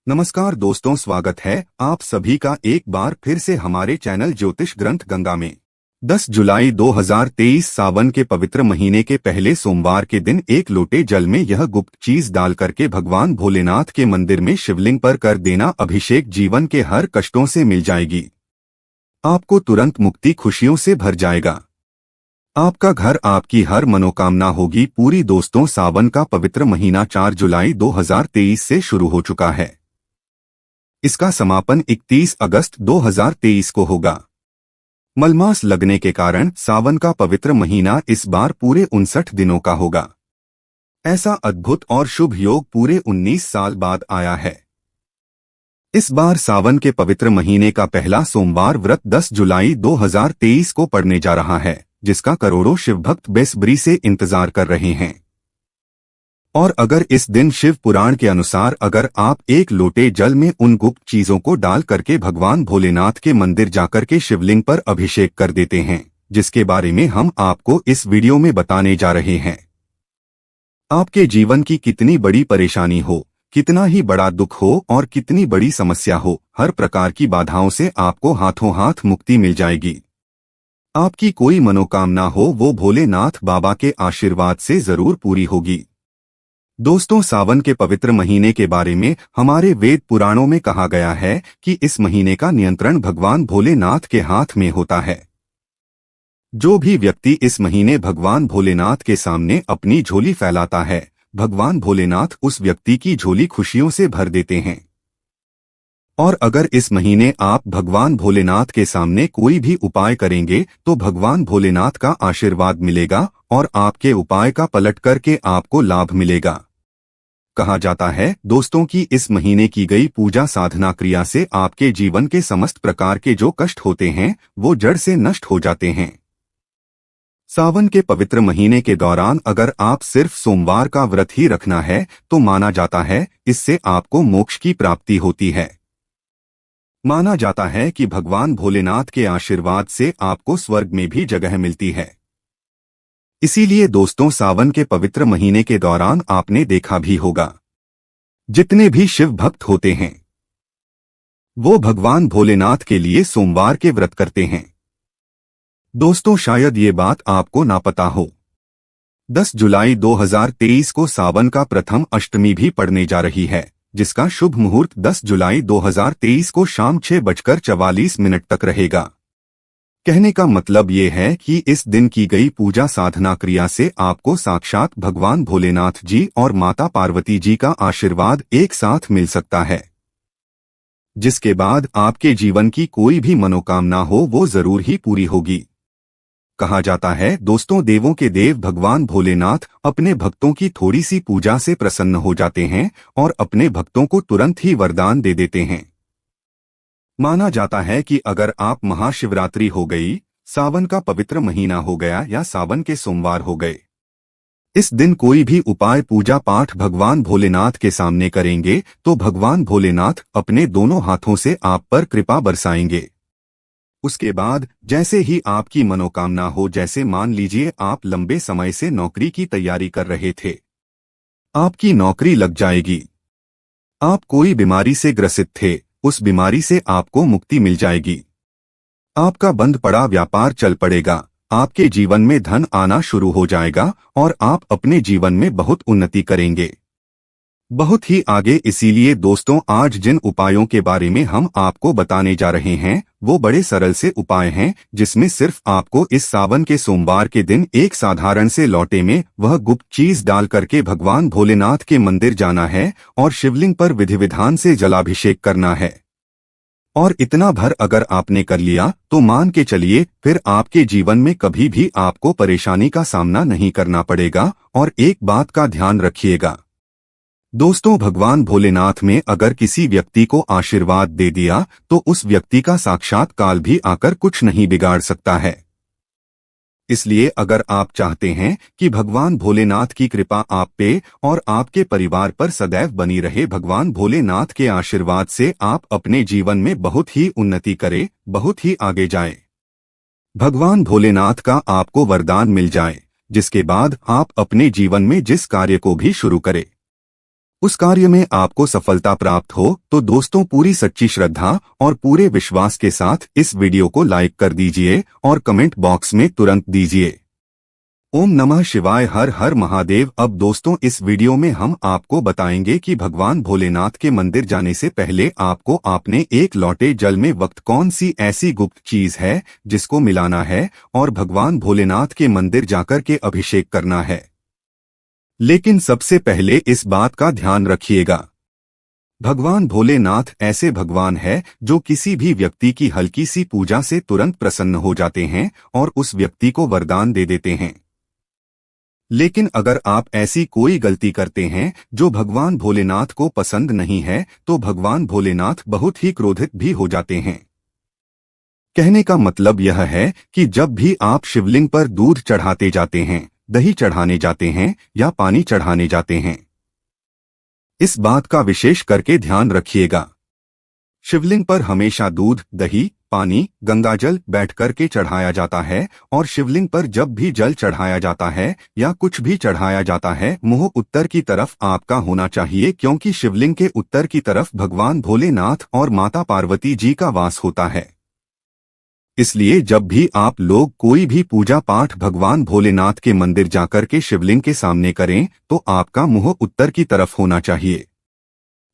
नमस्कार दोस्तों, स्वागत है आप सभी का एक बार फिर से हमारे चैनल ज्योतिष ग्रंथ गंगा में। 10 जुलाई 2023 सावन के पवित्र महीने के पहले सोमवार के दिन एक लोटे जल में यह गुप्त चीज डाल करके भगवान भोलेनाथ के मंदिर में शिवलिंग पर कर देना। अभिषेक जीवन के हर कष्टों से मिल जाएगी। आपको तुरंत मुक्ति, खुशियों से भर जाएगा। आपका घर, आपकी हर मनोकामना होगी पूरी। दोस्तों, सावन का पवित्र महीना 4 जुलाई 2023 से शुरू हो चुका है। इसका समापन 31 अगस्त 2023 को होगा। मलमास लगने के कारण सावन का पवित्र महीना इस बार पूरे 59 दिनों का होगा। ऐसा अद्भुत और शुभ योग पूरे 19 साल बाद आया है। इस बार सावन के पवित्र महीने का पहला सोमवार व्रत 10 जुलाई 2023 को पड़ने जा रहा है, जिसका करोड़ों शिव भक्त बेसब्री से इंतजार कर रहे हैं। और अगर इस दिन शिव पुराण के अनुसार अगर आप एक लोटे जल में उन गुप्त चीजों को डाल करके भगवान भोलेनाथ के मंदिर जाकर के शिवलिंग पर अभिषेक कर देते हैं, जिसके बारे में हम आपको इस वीडियो में बताने जा रहे हैं। आपके जीवन की कितनी बड़ी परेशानी हो, कितना ही बड़ा दुख हो और कितनी बड़ी समस्या हो, हर प्रकार की बाधाओं से आपको हाथों हाथ मुक्ति मिल जाएगी। आपकी कोई मनोकामना हो वो भोलेनाथ बाबा के आशीर्वाद से जरूर पूरी होगी। दोस्तों, सावन के पवित्र महीने के बारे में हमारे वेद पुराणों में कहा गया है कि इस महीने का नियंत्रण भगवान भोलेनाथ के हाथ में होता है। जो भी व्यक्ति इस महीने भगवान भोलेनाथ के सामने अपनी झोली फैलाता है, भगवान भोलेनाथ उस व्यक्ति की झोली खुशियों से भर देते हैं। और अगर इस महीने आप भगवान भोलेनाथ के सामने कोई भी उपाय करेंगे तो भगवान भोलेनाथ का आशीर्वाद मिलेगा और आपके उपाय का पलट करके आपको लाभ मिलेगा। कहा जाता है दोस्तों कि इस महीने की गई पूजा साधना क्रिया से आपके जीवन के समस्त प्रकार के जो कष्ट होते हैं वो जड़ से नष्ट हो जाते हैं। सावन के पवित्र महीने के दौरान अगर आप सिर्फ सोमवार का व्रत ही रखना है तो माना जाता है इससे आपको मोक्ष की प्राप्ति होती है। माना जाता है कि भगवान भोलेनाथ के आशीर्वाद से आपको स्वर्ग में भी जगह मिलती है। इसीलिए दोस्तों, सावन के पवित्र महीने के दौरान आपने देखा भी होगा, जितने भी शिव भक्त होते हैं वो भगवान भोलेनाथ के लिए सोमवार के व्रत करते हैं। दोस्तों, शायद ये बात आपको ना पता हो, 10 जुलाई 2023 को सावन का प्रथम अष्टमी भी पड़ने जा रही है, जिसका शुभ मुहूर्त 10 जुलाई 2023 को शाम 6:44 तक रहेगा। कहने का मतलब ये है कि इस दिन की गई पूजा साधना क्रिया से आपको साक्षात भगवान भोलेनाथ जी और माता पार्वती जी का आशीर्वाद एक साथ मिल सकता है, जिसके बाद आपके जीवन की कोई भी मनोकामना हो वो जरूर ही पूरी होगी। कहा जाता है दोस्तों, देवों के देव भगवान भोलेनाथ अपने भक्तों की थोड़ी सी पूजा से प्रसन्न हो जाते हैं और अपने भक्तों को तुरंत ही वरदान दे देते हैं। माना जाता है कि अगर आप महाशिवरात्रि हो गई, सावन का पवित्र महीना हो गया या सावन के सोमवार हो गए, इस दिन कोई भी उपाय पूजा पाठ भगवान भोलेनाथ के सामने करेंगे तो भगवान भोलेनाथ अपने दोनों हाथों से आप पर कृपा बरसाएंगे। उसके बाद जैसे ही आपकी मनोकामना हो, जैसे मान लीजिए आप लंबे समय से नौकरी की तैयारी कर रहे थे, आपकी नौकरी लग जाएगी। आप कोई बीमारी से ग्रसित थे, उस बीमारी से आपको मुक्ति मिल जाएगी। आपका बंद पड़ा व्यापार चल पड़ेगा, आपके जीवन में धन आना शुरू हो जाएगा और आप अपने जीवन में बहुत उन्नति करेंगे, बहुत ही आगे। इसीलिए दोस्तों, आज जिन उपायों के बारे में हम आपको बताने जा रहे हैं वो बड़े सरल से उपाय हैं, जिसमें सिर्फ आपको इस सावन के सोमवार के दिन एक साधारण से लोटे में वह गुप्त चीज डाल करके भगवान भोलेनाथ के मंदिर जाना है और शिवलिंग पर विधि विधान से जलाभिषेक करना है। और इतना भर अगर आपने कर लिया तो मान के चलिए फिर आपके जीवन में कभी भी आपको परेशानी का सामना नहीं करना पड़ेगा। और एक बात का ध्यान रखिएगा दोस्तों, भगवान भोलेनाथ में अगर किसी व्यक्ति को आशीर्वाद दे दिया तो उस व्यक्ति का साक्षात काल भी आकर कुछ नहीं बिगाड़ सकता है। इसलिए अगर आप चाहते हैं कि भगवान भोलेनाथ की कृपा आप पे और आपके परिवार पर सदैव बनी रहे, भगवान भोलेनाथ के आशीर्वाद से आप अपने जीवन में बहुत ही उन्नति करें, बहुत ही आगे जाएं, भगवान भोलेनाथ का आपको वरदान मिल जाए, जिसके बाद आप अपने जीवन में जिस कार्य को भी शुरू करें उस कार्य में आपको सफलता प्राप्त हो तो दोस्तों पूरी सच्ची श्रद्धा और पूरे विश्वास के साथ इस वीडियो को लाइक कर दीजिए और कमेंट बॉक्स में तुरंत दीजिए ओम नमः शिवाय, हर हर महादेव। अब दोस्तों इस वीडियो में हम आपको बताएंगे कि भगवान भोलेनाथ के मंदिर जाने से पहले आपको आपने एक लोटे जल में वक्त कौन सी ऐसी गुप्त चीज है जिसको मिलाना है और भगवान भोलेनाथ के मंदिर जाकर के अभिषेक करना है। लेकिन सबसे पहले इस बात का ध्यान रखिएगा, भगवान भोलेनाथ ऐसे भगवान है जो किसी भी व्यक्ति की हल्की सी पूजा से तुरंत प्रसन्न हो जाते हैं और उस व्यक्ति को वरदान दे देते हैं। लेकिन अगर आप ऐसी कोई गलती करते हैं जो भगवान भोलेनाथ को पसंद नहीं है तो भगवान भोलेनाथ बहुत ही क्रोधित भी हो जाते हैं। कहने का मतलब यह है कि जब भी आप शिवलिंग पर दूध चढ़ाते जाते हैं, दही चढ़ाने जाते हैं या पानी चढ़ाने जाते हैं, इस बात का विशेष करके ध्यान रखिएगा। शिवलिंग पर हमेशा दूध, दही, पानी, गंगाजल बैठ करके चढ़ाया जाता है और शिवलिंग पर जब भी जल चढ़ाया जाता है या कुछ भी चढ़ाया जाता है, मुंह उत्तर की तरफ आपका होना चाहिए, क्योंकि शिवलिंग के उत्तर की तरफ भगवान भोलेनाथ और माता पार्वती जी का वास होता है। इसलिए जब भी आप लोग कोई भी पूजा पाठ भगवान भोलेनाथ के मंदिर जाकर के शिवलिंग के सामने करें तो आपका मुंह उत्तर की तरफ होना चाहिए।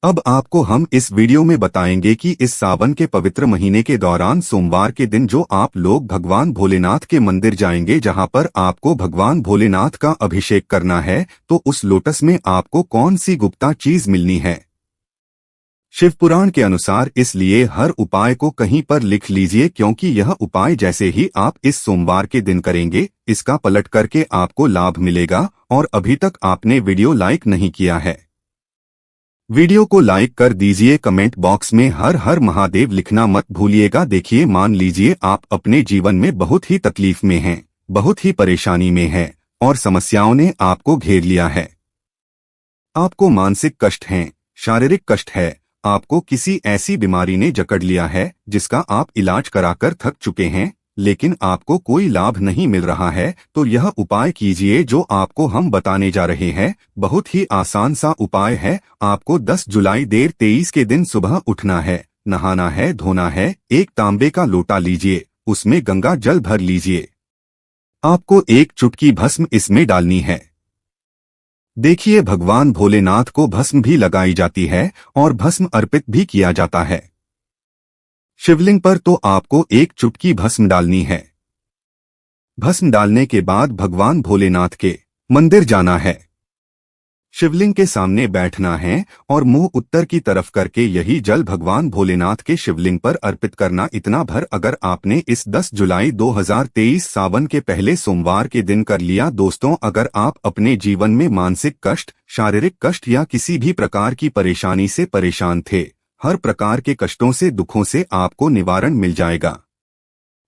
अब आपको हम इस वीडियो में बताएंगे कि इस सावन के पवित्र महीने के दौरान सोमवार के दिन जो आप लोग भगवान भोलेनाथ के मंदिर जाएंगे जहां पर आपको भगवान भोलेनाथ का अभिषेक करना है, तो उस लोटस में आपको कौन सी गुप्ता चीज मिलनी है। शिव पुराण के अनुसार इसलिए हर उपाय को कहीं पर लिख लीजिए, क्योंकि यह उपाय जैसे ही आप इस सोमवार के दिन करेंगे इसका पलट करके आपको लाभ मिलेगा। और अभी तक आपने वीडियो लाइक नहीं किया है, वीडियो को लाइक कर दीजिए। कमेंट बॉक्स में हर हर महादेव लिखना मत भूलिएगा। देखिए, मान लीजिए आप अपने जीवन में बहुत ही तकलीफ में हैं, बहुत ही परेशानी में हैं और समस्याओं ने आपको घेर लिया है। आपको मानसिक कष्ट हैं, शारीरिक कष्ट है, आपको किसी ऐसी बीमारी ने जकड़ लिया है जिसका आप इलाज कराकर थक चुके हैं लेकिन आपको कोई लाभ नहीं मिल रहा है, तो यह उपाय कीजिए जो आपको हम बताने जा रहे हैं। बहुत ही आसान सा उपाय है। आपको 10 जुलाई देर 23 के दिन सुबह उठना है, नहाना है, धोना है, एक तांबे का लोटा लीजिए, उसमें गंगा जल भर लीजिए। आपको एक चुटकी भस्म इसमें डालनी है। देखिए, भगवान भोलेनाथ को भस्म भी लगाई जाती है और भस्म अर्पित भी किया जाता है। शिवलिंग पर तो आपको एक चुटकी भस्म डालनी है। भस्म डालने के बाद भगवान भोलेनाथ के मंदिर जाना है, शिवलिंग के सामने बैठना है और मुंह उत्तर की तरफ करके यही जल भगवान भोलेनाथ के शिवलिंग पर अर्पित करना। इतना भर अगर आपने इस 10 जुलाई 2023 सावन के पहले सोमवार के दिन कर लिया दोस्तों, अगर आप अपने जीवन में मानसिक कष्ट, शारीरिक कष्ट या किसी भी प्रकार की परेशानी से परेशान थे, हर प्रकार के कष्टों से, दुखों से आपको निवारण मिल जाएगा।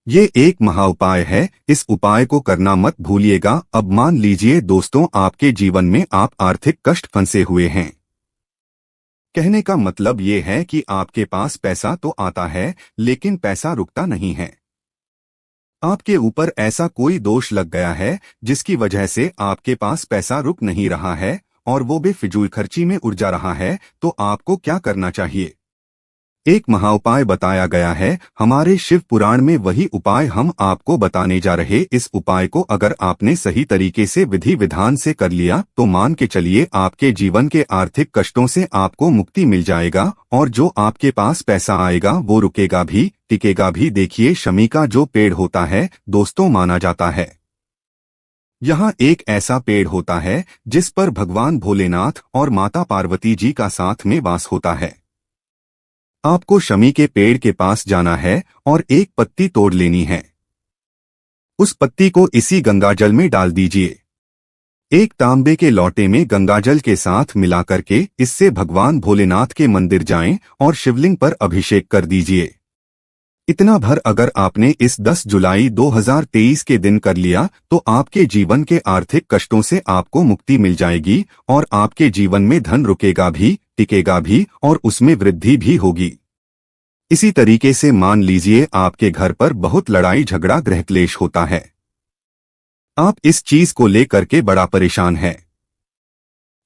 ये एक महा उपाय है, इस उपाय को करना मत भूलिएगा। अब मान लीजिए दोस्तों, आपके जीवन में आप आर्थिक कष्ट फंसे हुए हैं। कहने का मतलब ये है कि आपके पास पैसा तो आता है लेकिन पैसा रुकता नहीं है। आपके ऊपर ऐसा कोई दोष लग गया है जिसकी वजह से आपके पास पैसा रुक नहीं रहा है और वो बेफिजूल खर्ची में उड़ जा रहा है। तो आपको क्या करना चाहिए? एक महा उपाय बताया गया है हमारे शिव पुराण में, वही उपाय हम आपको बताने जा रहे। इस उपाय को अगर आपने सही तरीके से विधि विधान से कर लिया तो मान के चलिए आपके जीवन के आर्थिक कष्टों से आपको मुक्ति मिल जाएगा और जो आपके पास पैसा आएगा वो रुकेगा भी, टिकेगा भी। देखिए, शमी का जो पेड़ होता है दोस्तों, माना जाता है यहाँ एक ऐसा पेड़ होता है जिस पर भगवान भोलेनाथ और माता पार्वती जी का साथ में वास होता है। आपको शमी के पेड़ के पास जाना है और एक पत्ती तोड़ लेनी है। उस पत्ती को इसी गंगाजल में डाल दीजिए। एक तांबे के लोटे में गंगाजल के साथ मिला करके इससे भगवान भोलेनाथ के मंदिर जाएं और शिवलिंग पर अभिषेक कर दीजिए। इतना भर अगर आपने इस 10 जुलाई 2023 के दिन कर लिया तो आपके जीवन के आर्थिक कष्टों से आपको मुक्ति मिल जाएगी और आपके जीवन में धन रुकेगा भी, टिकेगा भी और उसमें वृद्धि भी होगी। इसी तरीके से मान लीजिए आपके घर पर बहुत लड़ाई झगड़ा, गृह क्लेश होता है, आप इस चीज को लेकर के बड़ा परेशान है,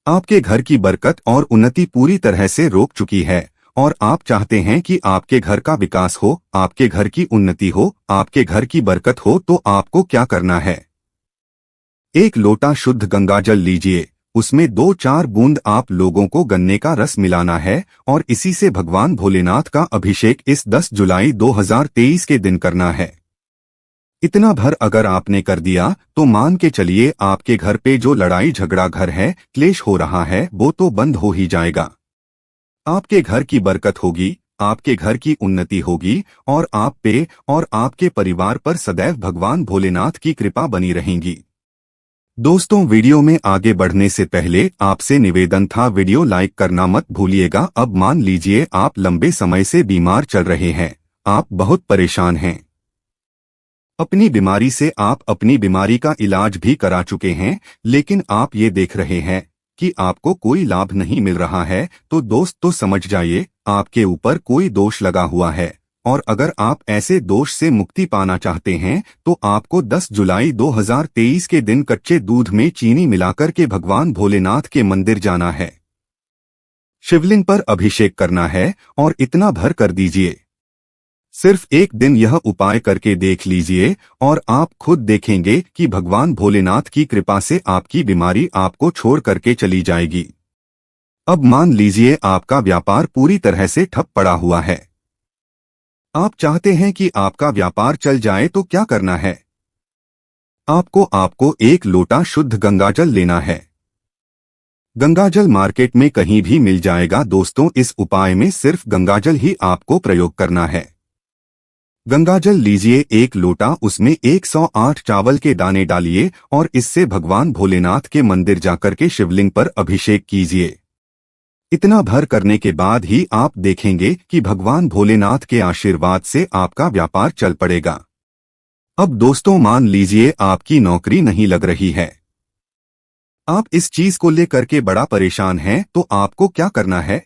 आपके घर की बरकत और उन्नति पूरी तरह से रोक चुकी है और आप चाहते हैं कि आपके घर का विकास हो, आपके घर की उन्नति हो, आपके घर की बरकत हो, तो आपको क्या करना है? एक लोटा शुद्ध गंगाजल लीजिए, उसमें 2-4 बूंद आप लोगों को गन्ने का रस मिलाना है और इसी से भगवान भोलेनाथ का अभिषेक इस 10 जुलाई 2023 के दिन करना है। इतना भर अगर आपने कर दिया तो मान के चलिए आपके घर पे जो लड़ाई झगड़ा घर है, क्लेश हो रहा है, वो तो बंद हो ही जाएगा। आपके घर की बरकत होगी, आपके घर की उन्नति होगी और आप पे और आपके परिवार पर सदैव भगवान भोलेनाथ की कृपा बनी रहेगी। दोस्तों, वीडियो में आगे बढ़ने से पहले आपसे निवेदन था, वीडियो लाइक करना मत भूलिएगा। अब मान लीजिए आप लंबे समय से बीमार चल रहे हैं, आप बहुत परेशान हैं। अपनी बीमारी से आप अपनी बीमारी का इलाज भी करा चुके हैं, लेकिन आप ये देख रहे हैं कि आपको कोई लाभ नहीं मिल रहा है, तो दोस्त तो समझ जाइए आपके ऊपर कोई दोष लगा हुआ है। और अगर आप ऐसे दोष से मुक्ति पाना चाहते हैं तो आपको 10 जुलाई 2023 के दिन कच्चे दूध में चीनी मिलाकर के भगवान भोलेनाथ के मंदिर जाना है, शिवलिंग पर अभिषेक करना है और इतना भर कर दीजिए। सिर्फ एक दिन यह उपाय करके देख लीजिए और आप खुद देखेंगे कि भगवान भोलेनाथ की कृपा से आपकी बीमारी आपको छोड़ करके चली जाएगी। अब मान लीजिए आपका व्यापार पूरी तरह से ठप पड़ा हुआ है, आप चाहते हैं कि आपका व्यापार चल जाए, तो क्या करना है? आपको एक लोटा शुद्ध गंगाजल लेना है। गंगाजल मार्केट में कहीं भी मिल जाएगा दोस्तों। इस उपाय में सिर्फ गंगाजल ही आपको प्रयोग करना है। गंगाजल लीजिए एक लोटा, उसमें 108 चावल के दाने डालिए और इससे भगवान भोलेनाथ के मंदिर जाकर के शिवलिंग पर अभिषेक कीजिए। इतना भर करने के बाद ही आप देखेंगे कि भगवान भोलेनाथ के आशीर्वाद से आपका व्यापार चल पड़ेगा। अब दोस्तों, मान लीजिए आपकी नौकरी नहीं लग रही है, आप इस चीज को लेकर के बड़ा परेशान हैं, तो आपको क्या करना है?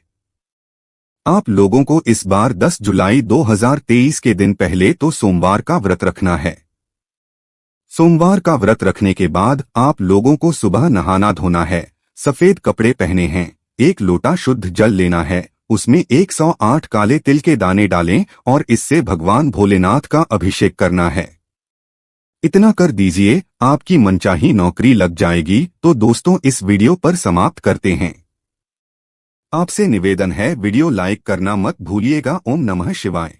आप लोगों को इस बार 10 जुलाई 2023 के दिन पहले तो सोमवार का व्रत रखना है। सोमवार का व्रत रखने के बाद आप लोगों को सुबह नहाना धोना है, सफेद कपड़े पहने हैं, एक लोटा शुद्ध जल लेना है, उसमें 108 काले तिल के दाने डालें और इससे भगवान भोलेनाथ का अभिषेक करना है। इतना कर दीजिए, आपकी मनचाही नौकरी लग जाएगी। तो दोस्तों, इस वीडियो पर समाप्त करते हैं। आपसे निवेदन है, वीडियो लाइक करना मत भूलिएगा। ओम नमः शिवाय।